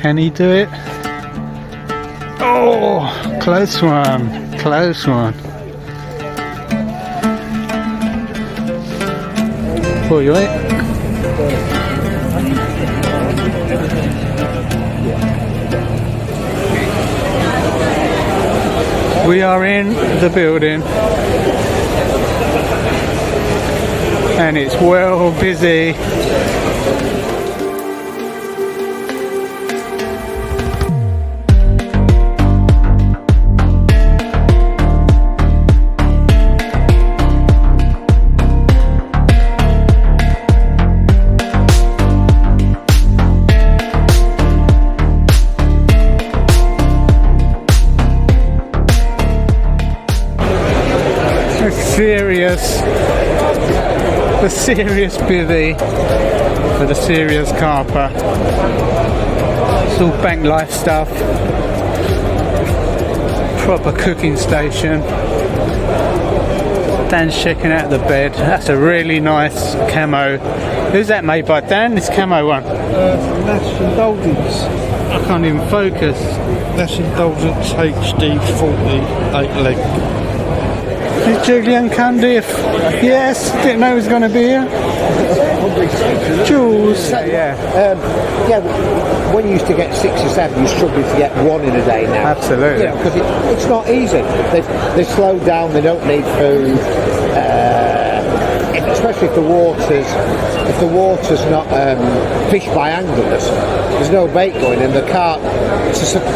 Can he do it? Oh, close one, close one. Pull you in. We are in the building and it's well busy. The serious bivvy for the serious carper. It's all bank life stuff. Proper cooking station. Dan's checking out the bed. That's a really nice camo. Who's that made by? Dan? This camo one? Nash Indulgence. I can't even focus. Nash Indulgence HD 40 8 leg. Is Julian Cundiff? Yes, didn't know he was going to be here. Jules. Yeah, when you used to get 6 or 7, you're struggling to get one in a day now. Absolutely. You know, because it's not easy. They slow down, they don't need food. Especially if the water's not fished by anglers, there's no bait going in. The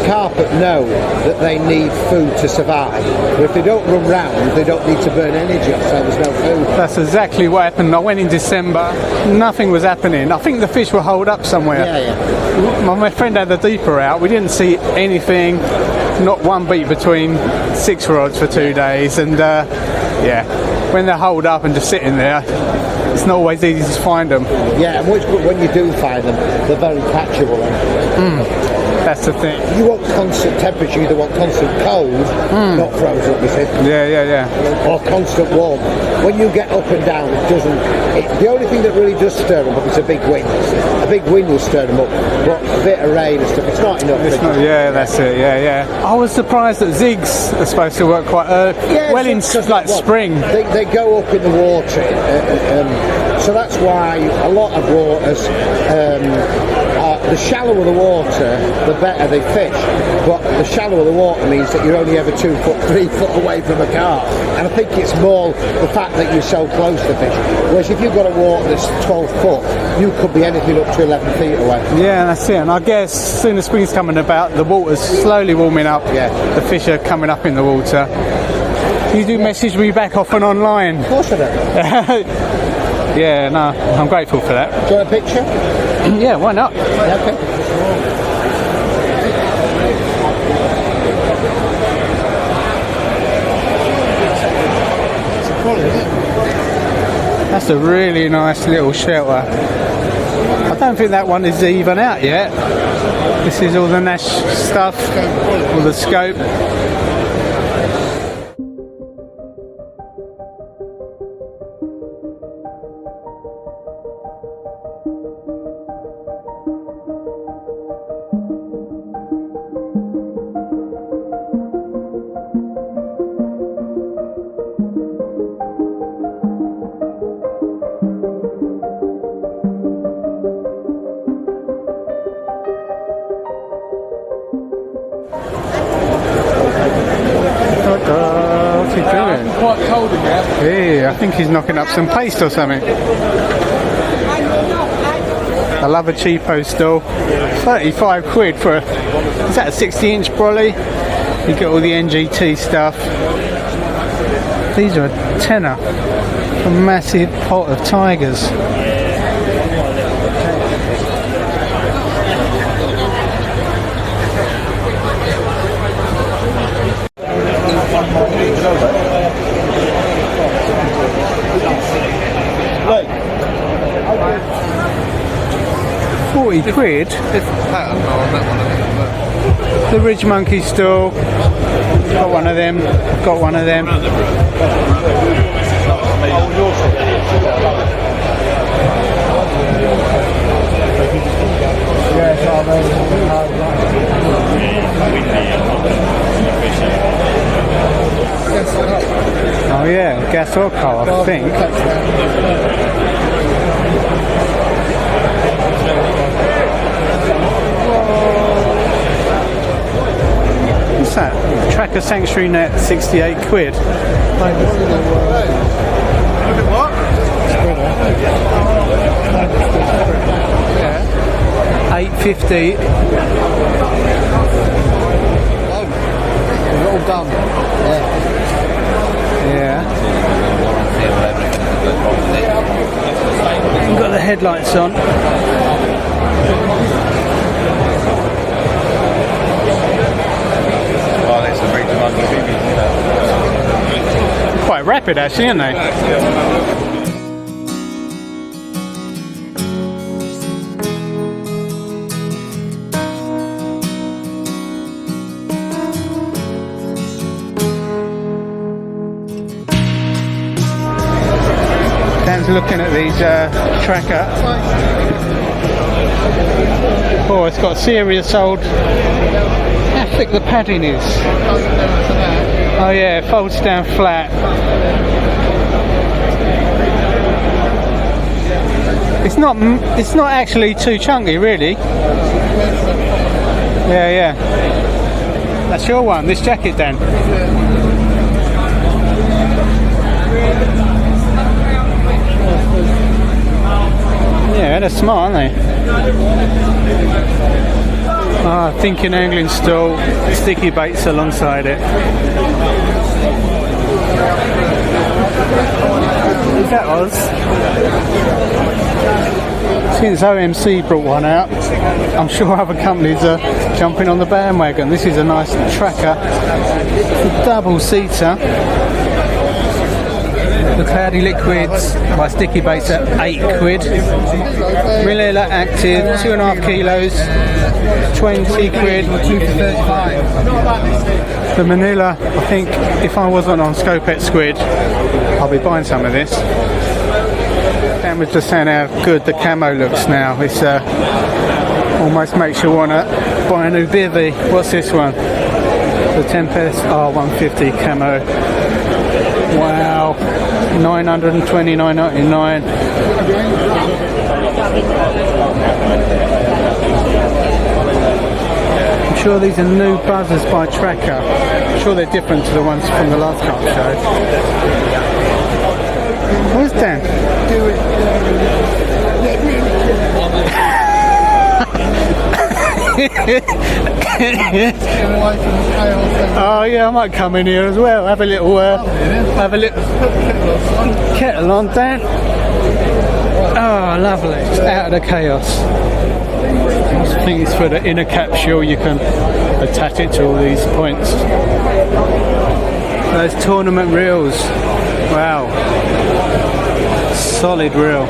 carpet know that they need food to survive. But if they don't run round, they don't need to burn energy, so there's no food. That's exactly what happened. I went in December, nothing was happening. I think the fish were holed up somewhere. Yeah. My friend had the deeper out. We didn't see anything, not one beat between 6 rods for 2 days, and when they're holed up and just sitting there, it's not always easy to find them. Yeah, and what's good when you do find them, they're very catchable. That's the thing. You want constant temperature, you either want constant cold, not frozen, you see. Yeah. Or constant warm. When you get up and down, it doesn't. The only thing that really does stir them up is a big wind. A big wind will stir them up, but a bit of rain and stuff, it's not enough. That's it. Yeah. I was surprised that zigs are supposed to work quite early. Yeah, in spring. They go up in the water, so that's why a lot of waters. The shallower the water, the better they fish. But the shallower the water means that you're only ever 2 foot, 3 foot away from a carp. And I think it's more the fact that you're so close to fish. Whereas if you've got a water that's 12 foot, you could be anything up to 11 feet away. Yeah, that's it. And I guess as soon as spring's coming about, the water's slowly warming up. Yeah. The fish are coming up in the water. You do message me back often online. Of course I do. Yeah, no, I'm grateful for that. Do you want a picture? Yeah, why not? Yeah, okay. That's a really nice little shelter. I don't think that one is even out yet. This is all the Nash stuff, all the scope. What's he doing? Quite cold in there. Hey, I think he's knocking up some paste or something. I love a cheapo stall. 35 quid for is that a 60-inch brolly? You get all the NGT stuff. These are a tenner. A massive pot of tigers. Look. 40 quid? The Ridge Monkey stall. Got one of them. Got one of them. store car, I think. What's that? Tracker Sanctuary Net, 68 quid. What? Yeah. 850. It's all done. Yeah. Got the headlights on. Quite rapid actually, aren't they? Dan's looking at these tracker. Oh, it's got serious old. How thick the padding is. Oh yeah, it folds down flat. It's not actually too chunky, really. Yeah. That's your one, this jacket, Dan. Yeah, they're smart, aren't they? Thinking angling stall, sticky baits alongside it. Is that Oz? Since OMC brought one out, I'm sure other companies are jumping on the bandwagon. This is a nice tracker, it's a double seater. The Cloudy Liquids by Sticky Baits at 8 quid. Manila Active, 2.5 kilos, 20 quid. The Manila, I think if I wasn't on Scopet Squid, I'll be buying some of this. Dan was just saying how good the camo looks now. It's almost makes you want to buy a new bivvy. What's this one? The Tempest R150 camo. Wow, $929.99. I'm sure these are new buzzers by Tracker. I'm sure they're different to the ones from the last carp show. Where's Dan? Oh yeah, I might come in here as well. Have a little kettle on, Dan. Oh, lovely. Just out of the chaos. I think it's for the inner capsule. You can attach it to all these points. Those tournament reels. Wow. Solid reel.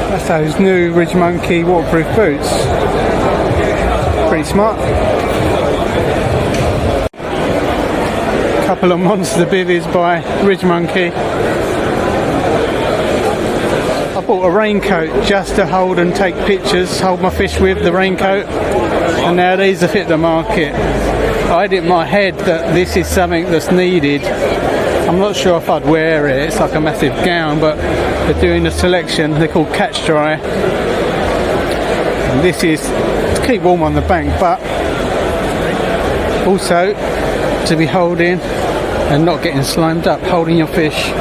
That's those new Ridge Monkey waterproof boots. Pretty smart. Couple of monster bivvies by Ridge Monkey. I bought a raincoat just to hold and take pictures, hold my fish with the raincoat, and now these have hit the market. I had it in my head that this is something that's needed. I'm not sure if I'd wear it, it's like a massive gown, but they're doing a selection. They're called Catch Dry. And this is to keep warm on the bank, but also to be holding and not getting slimed up, holding your fish.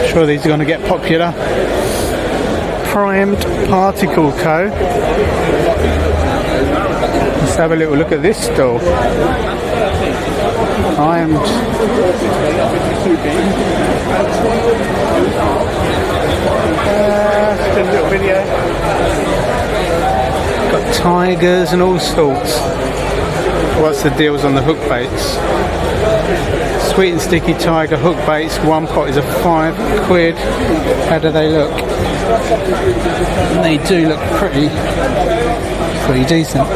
I'm sure these are going to get popular. Primed Particle Co. Let's have a little look at this stall. Primed. Just a little video. Got tigers and all sorts. What's the deals on the hook baits? Sweet and sticky tiger hook baits. One pot is a 5 quid. How do they look? They do look pretty decent.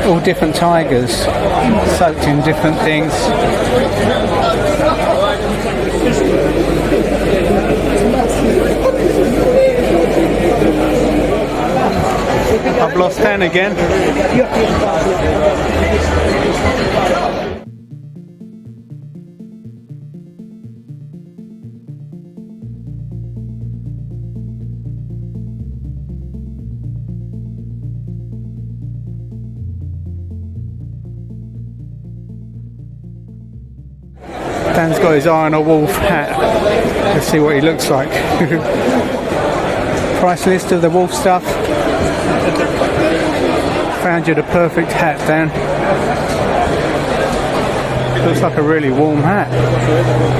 All different tigers, soaked in different things. I've lost Dan again. Dan's got his eye on a wolf hat. Let's see what he looks like. Price list of the wolf stuff. Found you the perfect hat, Dan. Looks like a really warm hat.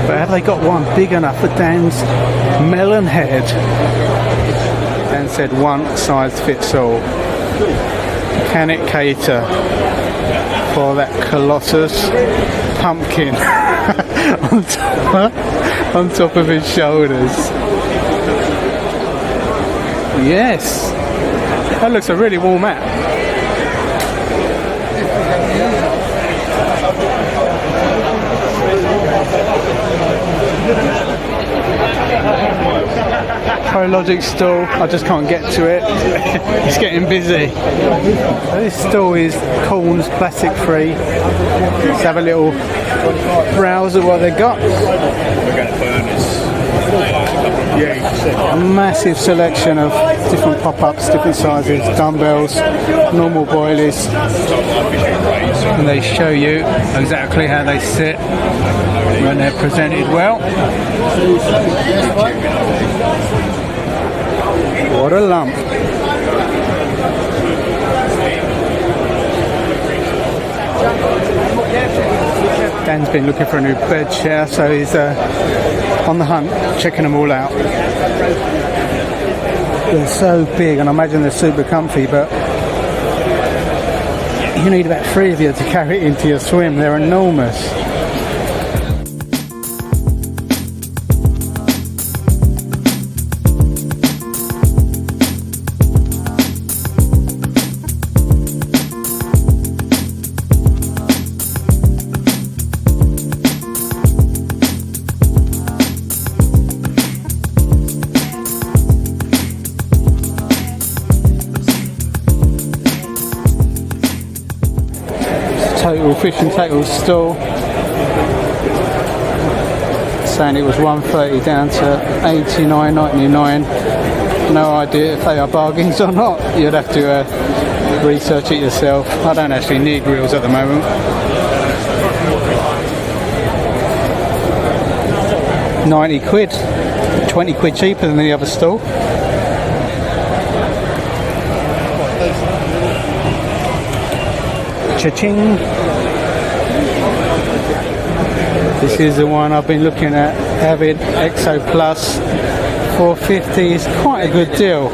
But have they got one big enough for Dan's melon head? Dan said one size fits all. Can it cater for that colossus pumpkin on top of his shoulders? Yes, that looks a really warm hat. Prologic stall, I just can't get to it. It's getting busy. This stall is Corn's plastic free. Let's have a little browse at what they got. A massive selection of different pop-ups, different sizes, dumbbells, normal boilies, and they show you exactly how they sit when they're presented well. What a lump. Dan's been looking for a new bed chair, so he's on the hunt, checking them all out. They're so big, and I imagine they're super comfy, but you need about 3 of you to carry it into your swim. They're enormous. Total fish and tackles stall, saying it was $130 down to $89.99. No idea if they are bargains or not. You'd have to research it yourself. I don't actually need reels at the moment. £90, 20 quid cheaper than the other stall. Cha-ching. This is the one I've been looking at, Avid Exo Plus. $4.50 is quite a good deal.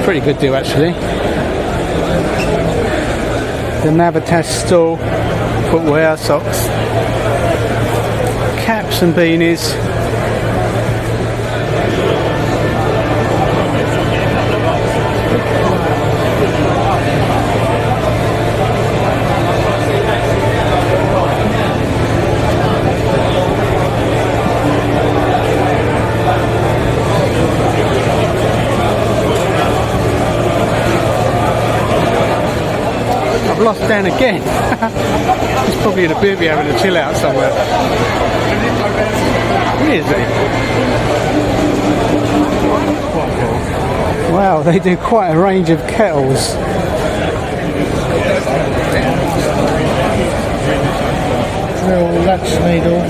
Pretty good deal actually. The Navitas stall, footwear, socks, caps and beanies. Lost Dan again. He's probably in a bivvy having a chill out somewhere. Where is he? Wow, they do quite a range of kettles. Drill, latch needle.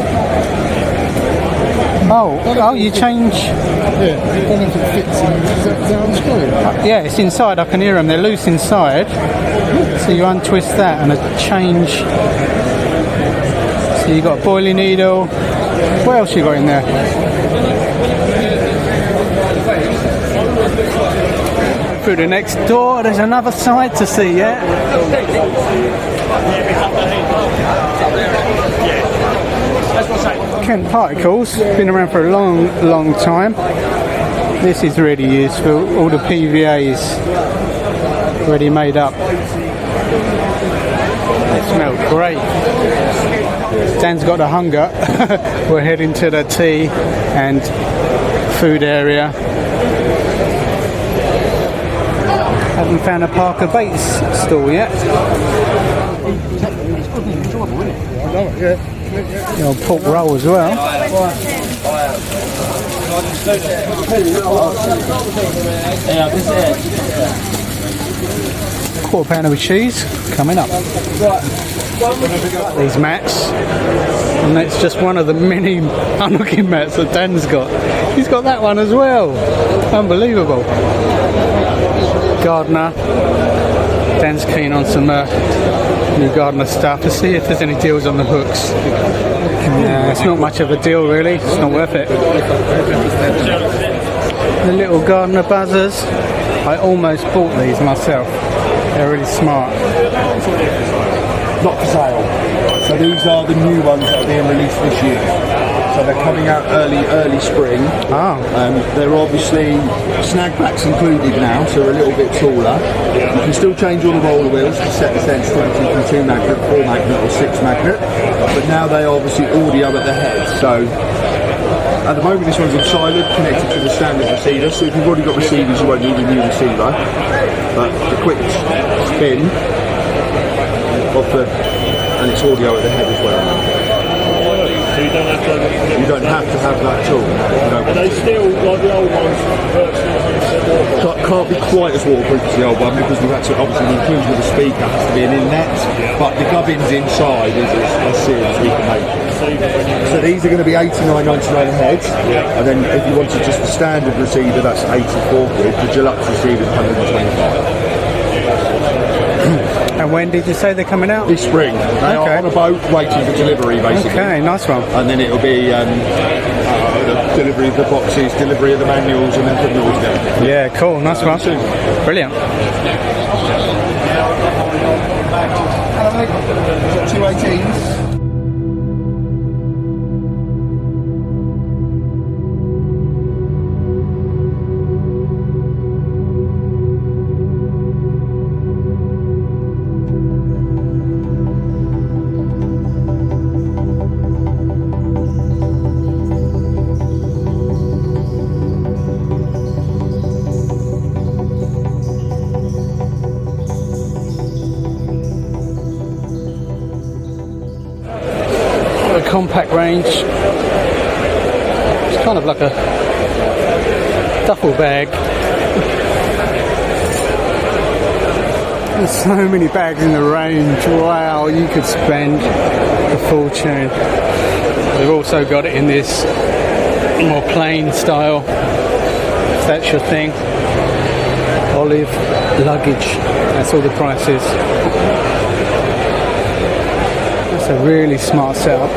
Oh, you change. Yeah, I don't know if it fits in. Is that on screen? Yeah, it's inside. I can hear them. They're loose inside. So you untwist that and a change. So you got a boiling needle. What else you got in there? Through the next door, there's another side to see, yeah? Kent Particles, been around for a long time. This is really useful, all the PVAs already made up. They smell great. Dan's got the hunger. We're heading to the tea and food area. Haven't found a Parker Bates stall yet. The old pork roll as well. £1/4 of cheese coming up. these mats, and that's just one of the many unhooking mats that Dan's got. He's got that one as well. Unbelievable. Gardener. Dan's keen on some new gardener stuff. Let's see if there's any deals on the hooks. It's not much of a deal really. It's not worth it. The little gardener buzzers. I almost bought these myself. They're really smart. Not for sale. So these are the new ones that are being released this year. So they're coming out early spring. They're obviously snagbacks included now, so they're a little bit taller. You can still change all the roller wheels to set the sensitivity from 2 magnet, 4 magnet or 6 magnet. But now they obviously audio at the head. So at the moment this one's on silent, connected to the standard receiver. So if you've already got receivers, you won't need a new receiver. But the quick spin and it's audio at the head as well. So you don't have to have that at all. Are they still, like the old ones, virtually 100% waterproof? Can't be quite as waterproof as the old one because we've had to, obviously the inclusion of the speaker has to be an inlet, but the gubbins inside is as serious as we can make. So these are going to be $89.99 a head, and then if you wanted just the standard receiver, that's $84. The deluxe receiver is $125. And when did you say they're coming out? This spring. They are on a boat waiting for delivery, basically. Okay, nice one. And then it'll be the delivery of the boxes, delivery of the manuals, and then putting it all together. Yeah, cool, nice one. Brilliant. 218s. Compact range. It's kind of like a duffel bag. There's so many bags in the range. Wow, you could spend a fortune. They've also got it in this more plain style, if that's your thing. Olive luggage. That's all the prices. That's a really smart setup.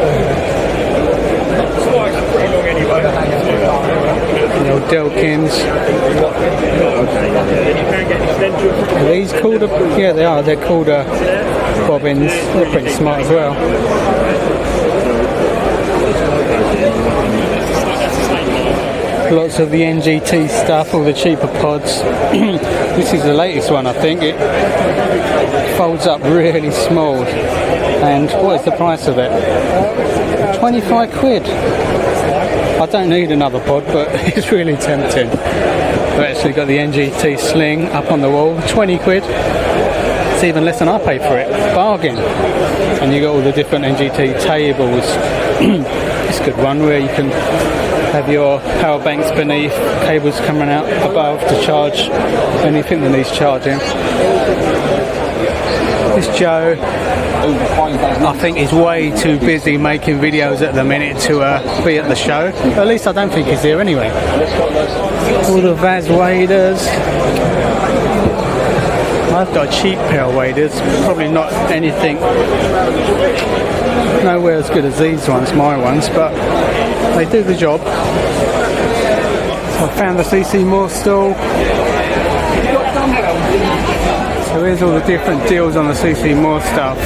The old Delkins. Are these called? Yeah, they are. They're called bobbins. They're pretty smart as well. Lots of the NGT stuff, all the cheaper pods. This is the latest one, I think. It folds up really small. And what is the price of it? 25 quid. I don't need another pod, but it's really tempting. I've actually got the NGT sling up on the wall. 20 quid. It's even less than I paid for it. Bargain. And you got all the different NGT tables. It's a good one where you can have your power banks beneath, cables coming out above to charge anything that needs charging. This Joe, I think, is way too busy making videos at the minute to be at the show. At least I don't think he's here anyway. All the Vaz waders. I've got a cheap pair of waders, probably not anything, nowhere as good as these ones, my ones, but they do the job. So I found the CC Moore stall. So here's all the different deals on the CC Moore stuff.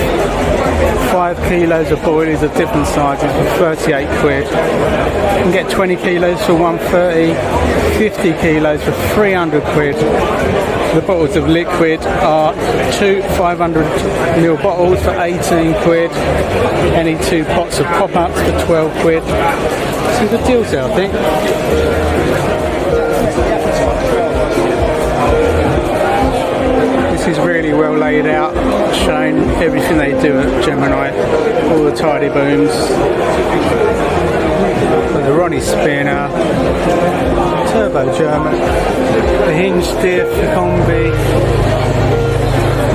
5 kilos of boilies of different sizes for 38 quid. You can get 20 kilos for 130, 50 kilos for 300 quid. The bottles of liquid are 2 500ml bottles for 18 quid. Any 2 pots of pop-ups for 12 quid. So good deals there, I think. This is really well laid out, showing everything they do at Gemini. All the tidy booms. The Ronnie spinner. Turbo German. The hinge diff, the combi.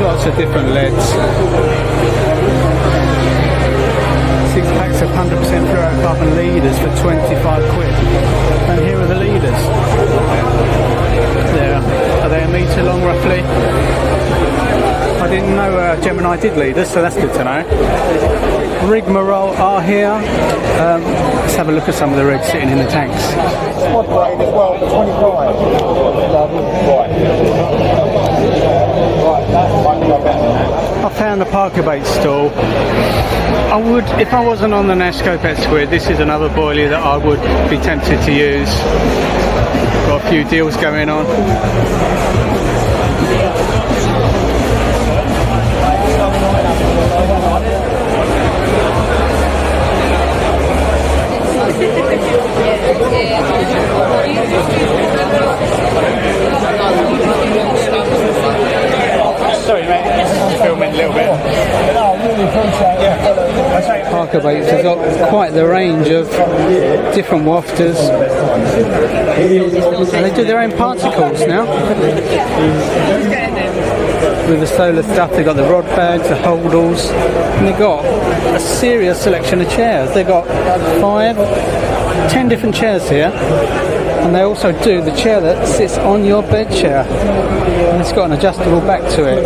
Lots of different leads. Packs of 100% fluorocarbon leaders for 25 quid. And here are the leaders. There. Are they a metre long roughly? I didn't know Gemini did leaders, so that's good to know. Rigmarole are here. Let's have a look at some of the rigs sitting in the tanks. Squad grade as well for 25. I found the Parker bait stall. I would, if I wasn't on the Nashco Pet Squid, this is another boilie that I would be tempted to use. Got a few deals going on. Sorry mate, just filming a little bit. Parker Baits has got quite the range of different wafters. And they do their own particles now. With the solar stuff, they've got the rod bags, the holdalls, and they've got a serious selection of chairs. They've got 10 different chairs here. And they also do the chair that sits on your bed chair, and it's got an adjustable back to it.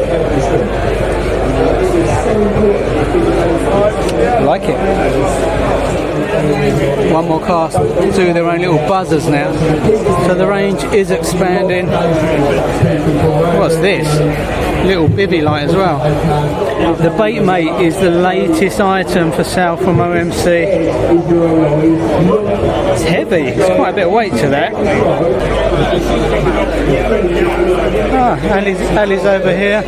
I like it. One more cast, do their own little buzzers now. So the range is expanding. What's this? Little bivvy light as well. The bait mate is the latest item for sale from OMC. It's heavy, it's quite a bit of weight to that. Ali's over here.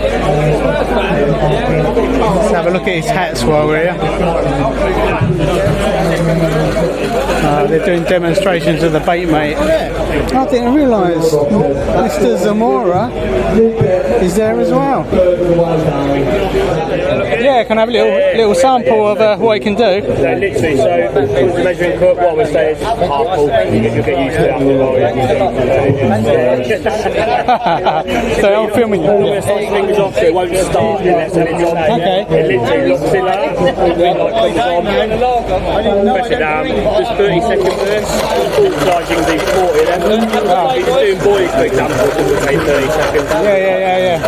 Let's have a look at his hats while we're here. They're doing demonstrations of the bait mate. I didn't realise Mr. Zamora is there as well. Yeah, can I have a little sample of what he can do? No, literally, so the measuring cup, what we say is half full, you'll get used to it after. So I'm filming. I'm going to take your fingers off so it won't start unless it's on. Okay. It literally locks in like press it down, just 30 seconds there, full charging the 40 then. If you're doing boys for example, it will take 30 seconds. Yeah.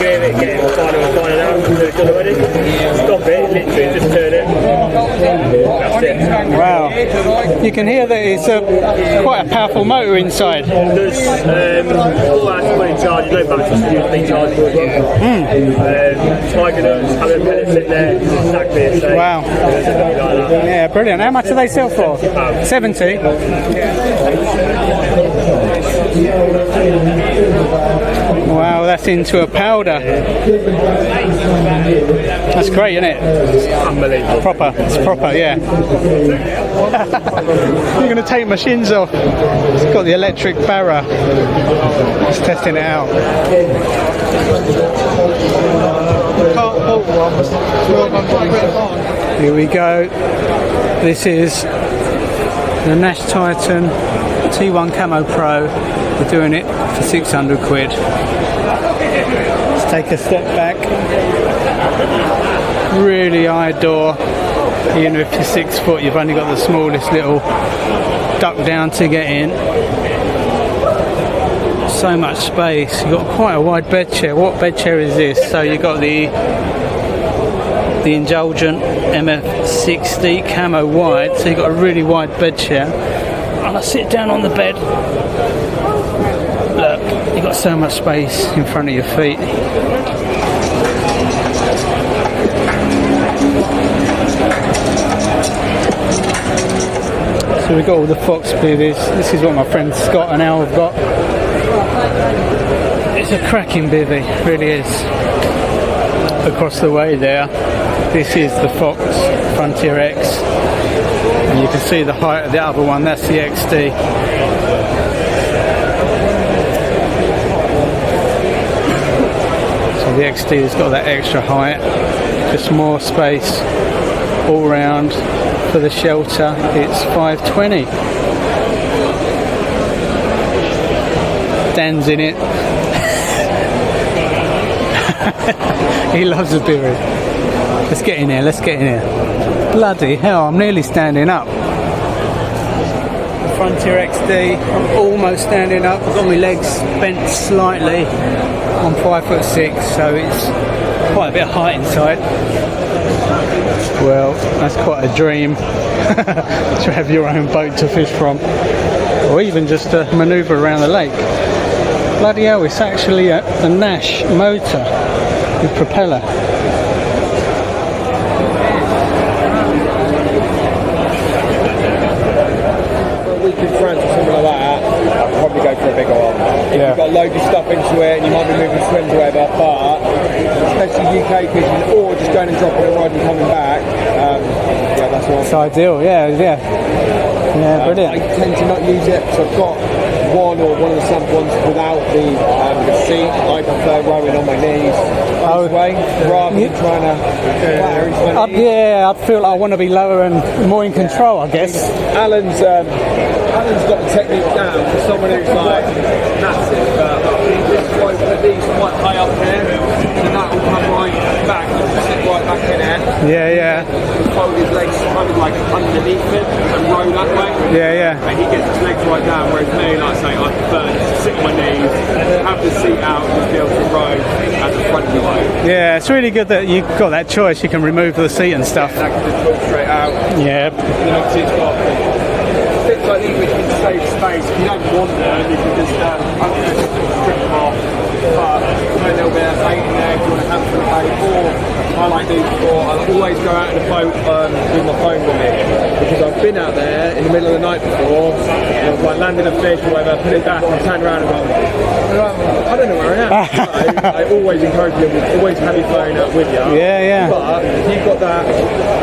If you get it finer and finer now, so it's done already. Stop it, literally just turn it. That's it. Wow. You can hear that it's quite a powerful motor inside. There's 4 hours fully charged, no batteries to use, being charged as well. Tiger nuts, having pellets in there, exactly the same. Wow. Yeah, brilliant. How much do they sell for? 70? Wow, that's into a powder. That's great, isn't it? Unbelievable. Proper. It's proper, yeah. You're going to take my shins off. It's got the electric barra. Just testing it out. Here we go. This is the Nash Titan T1 Camo Pro. We're doing it for 600 quid. Let's take a step back. Really high door. Even if you're 6 foot, you've only got the smallest little duck down to get in. So much space. You've got quite a wide bed chair. What bed chair is this? So you've got the Indulgent MF60 camo wide. So you've got a really wide bed chair. And I sit down on the bed. Look, you've got so much space in front of your feet. So we've got all the fox bivvies. This is what my friend Scott and Al have got. It's a cracking bivvy, really is. Across the way there, this is the Fox Frontier X. And you can see the height of the other one, that's the XD. So the XD has got that extra height, just more space all round. For the shelter, it's 520. Dan's in it. He loves a bivvy. Let's get in here, let's get in here. Bloody hell, I'm nearly standing up. Frontier XD, I'm almost standing up. I've got my legs bent slightly. I'm 5'6", so it's quite a bit of height inside. Well, that's quite a dream to have your own boat to fish from, or even just to manoeuvre around the lake. Bloody hell, it's actually a Nash motor with propeller. In France or something like that, I'd probably go for a bigger one. If you've got loads of stuff into it and you might be moving swims or whatever, but especially UK fishing or just going and dropping a rod and coming back, yeah, that's what. It's ideal, yeah, brilliant. I tend to not use it, so I've got one of the sample ones without the seat. I prefer rowing on my knees this way rather than trying to clatter into my knees. Yeah, I feel like I want to be lower and more in control, I guess. Alan's got the technique down for someone who's like massive, but this bloke with these quite high up here, so that will come right back and sit right back in it. Yeah. Fold his legs kind of like underneath him and row that way. Yeah. And he gets his legs right down, whereas me, like I say, I prefer to sit on my knees, have the seat out, and be able to row at the front of the boat. Yeah, it's really good that you've got that choice. You can remove the seat and stuff. I can just pull straight out. Yeah. You know, it's got bits like these which can save space. If you don't want them, you can just strip them off. But put a little bit of bait in there if you want to have some bait. Or I like these before. I always go out in the boat with my phone with me, because I've been out there in the middle of the night before and I was like landing a fish or whatever, put it back and turn around and go, I don't know where I am. So I always encourage you, always have your phone out with you. Yeah. But if you've got that,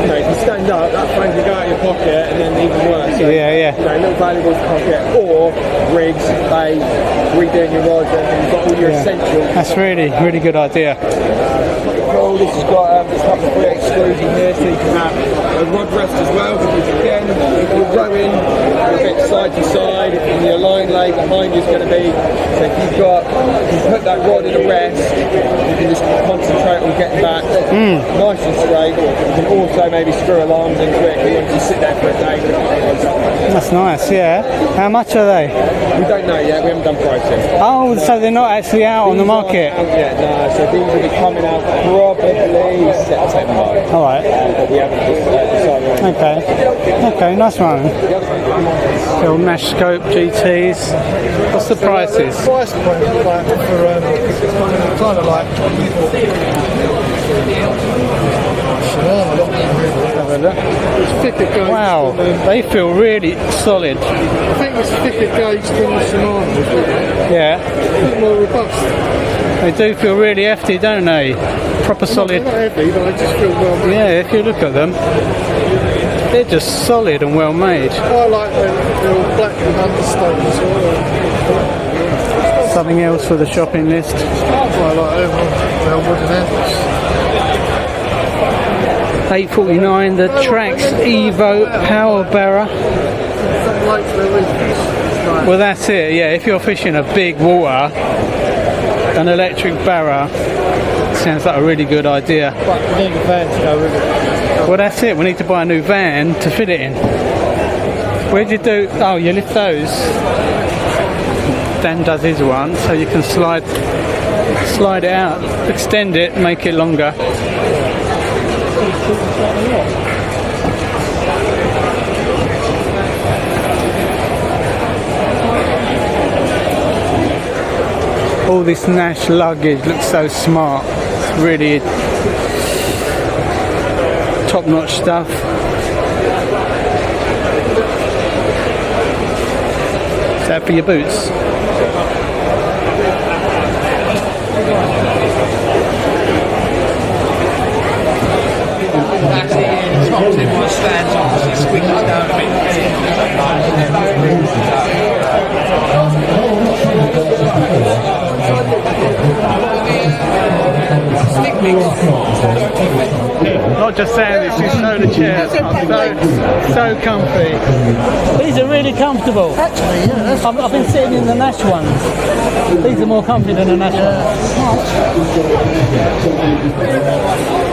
you know, if you stand up, that phone can go out of your pocket and then even worse. So, Yeah. You know, little valuables to pocket, or rigs, bait, redoing your rods, and you've got all your essentials. That's really good idea. Oh, this has got this type of free exclusion here, so you can have a rod rest as well, because again, if you're rowing a bit side to side, and your line lay behind you is going to be, so if you put that rod in a rest, you can just concentrate on getting back nice and straight. You can also maybe screw alarms into it if you want to sit there for a day. That's nice, yeah. How much are they? We don't know yet, we haven't done pricing. Oh, so they're not actually out on the market? Out yet, no, so these will be coming out probably September. All right. But we haven't decided. Okay, nice one. Little Nash Scope GTs. What's the prices? Price point like for kind of like it's thicker gauge. Wow, they feel really solid. I think it's thicker gauge than the Shimano. Yeah, A bit more robust. they do feel really hefty, don't they? Proper solid. They're not heavy, but they just feel well made. Yeah, if you look at them, they're just solid and well made. I like the all black and understone as well. Something else for the shopping list. I like them. Wooden handles. $8.49, the Trax Evo Power Barra. Something like for the reef. Well, that's it, yeah. If you're fishing a big water, an electric barra sounds like a really good idea. But we need a van to go with it. Well, that's it. We need to buy a new van to fit it in. Where'd you do? Oh, you lift those. Dan does his one, so you can slide it out, extend it, make it longer. All this Nash luggage looks so smart. It's really top-notch stuff. Is that for your boots? Not just saying this, you show the chairs are so comfy. These are really comfortable. Actually, yeah. I've been sitting in the Nash ones. These are more comfy than the Nash ones.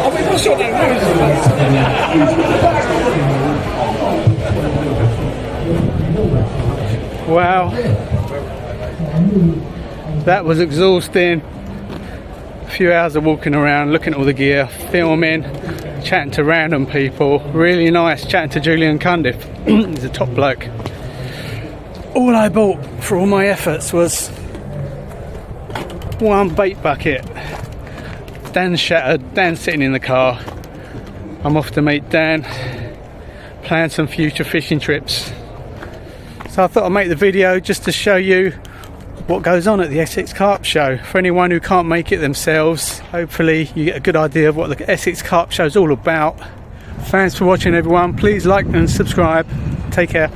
I mean, what's your name? Wow, that was exhausting. A few hours of walking around, looking at all the gear, filming, chatting to random people. Really nice chatting to Julian Cundiff. He's a top bloke. All I bought for all my efforts was one bait bucket. Dan's shattered, Dan's sitting in the car. I'm off to meet Dan, plan some future fishing trips. So I thought I'd make the video just to show you what goes on at the Essex Carp Show. For anyone who can't make it themselves, hopefully you get a good idea of what the Essex Carp Show is all about. Thanks for watching everyone, please like and subscribe. Take care.